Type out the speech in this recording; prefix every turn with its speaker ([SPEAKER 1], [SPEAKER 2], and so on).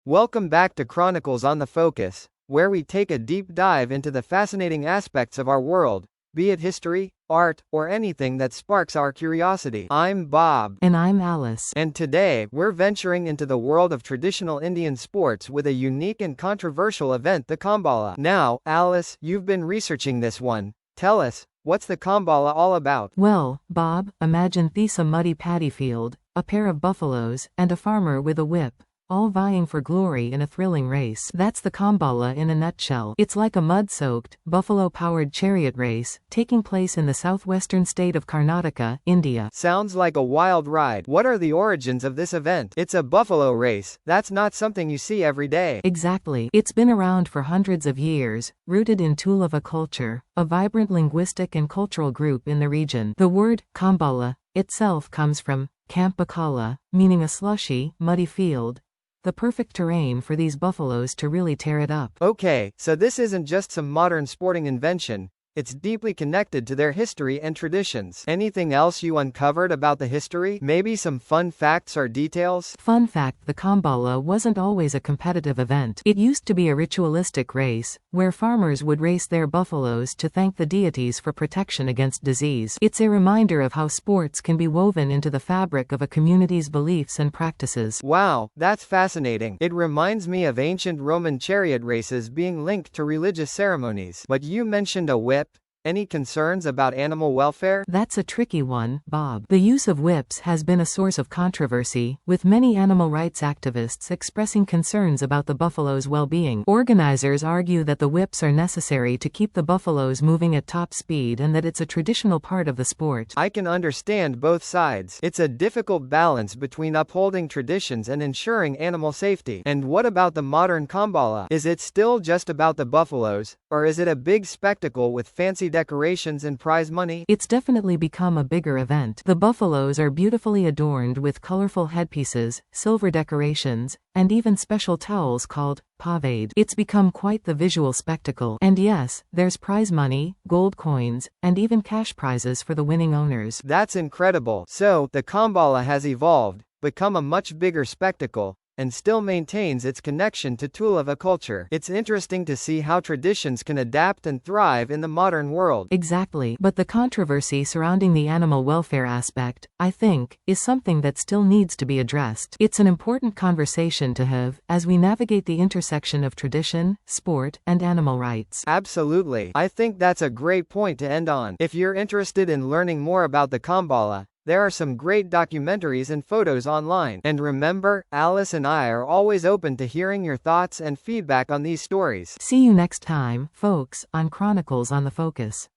[SPEAKER 1] Welcome back to Chronicles on the Focus, where we take a deep dive into the fascinating aspects of our world, be it history, art, or anything that sparks our curiosity. I'm Bob.
[SPEAKER 2] And I'm Alice.
[SPEAKER 1] And today, we're venturing into the world of traditional Indian sports with a unique and controversial event, the Kambala. Now, Alice, you've been researching this one. Tell us, what's the Kambala all about?
[SPEAKER 2] Well, Bob, imagine this: a muddy paddy field, a pair of buffaloes, and a farmer with a whip, all vying for glory in a thrilling race. That's the Kambala in a nutshell. It's like a mud-soaked, buffalo-powered chariot race, taking place in the southwestern state of Karnataka, India.
[SPEAKER 1] Sounds like a wild ride. What are the origins of this event? It's a buffalo race. That's not something you see every day.
[SPEAKER 2] Exactly. It's been around for hundreds of years, rooted in Tulava culture, a vibrant linguistic and cultural group in the region. The word, Kambala, itself comes from Kampakala, meaning a slushy, muddy field. The perfect terrain for these buffaloes to really tear it up.
[SPEAKER 1] Okay, so this isn't just some modern sporting invention. It's deeply connected to their history and traditions. Anything else you uncovered about the history? Maybe some fun facts or details?
[SPEAKER 2] Fun fact: the Kambala wasn't always a competitive event. It used to be a ritualistic race, where farmers would race their buffaloes to thank the deities for protection against disease. It's a reminder of how sports can be woven into the fabric of a community's beliefs and practices.
[SPEAKER 1] Wow, that's fascinating. It reminds me of ancient Roman chariot races being linked to religious ceremonies. But you mentioned a whip. Any concerns about animal welfare?
[SPEAKER 2] That's a tricky one, Bob. The use of whips has been a source of controversy, with many animal rights activists expressing concerns about the buffalo's well-being. Organizers argue that the whips are necessary to keep the buffaloes moving at top speed and that it's a traditional part of the sport.
[SPEAKER 1] I can understand both sides. It's a difficult balance between upholding traditions and ensuring animal safety. And what about the modern Kambala? Is it still just about the buffaloes, or is it a big spectacle with fancy decorations and prize money?
[SPEAKER 2] It's definitely become a bigger event. The buffaloes are beautifully adorned with colorful headpieces, silver decorations, and even special towels called pavade. It's become quite the visual spectacle. And yes, there's prize money, gold coins, and even cash prizes for the winning owners.
[SPEAKER 1] That's incredible. So, the Kambala has evolved, become a much bigger spectacle, and still maintains its connection to Tulava culture. It's interesting to see how traditions can adapt and thrive in the modern world.
[SPEAKER 2] Exactly. But the controversy surrounding the animal welfare aspect, I think, is something that still needs to be addressed. It's an important conversation to have, as we navigate the intersection of tradition, sport, and animal rights.
[SPEAKER 1] Absolutely. I think that's a great point to end on. If you're interested in learning more about the Kambala, there are some great documentaries and photos online. And remember, Alice and I are always open to hearing your thoughts and feedback on these stories.
[SPEAKER 2] See you next time, folks, on Chronicles on the Focus.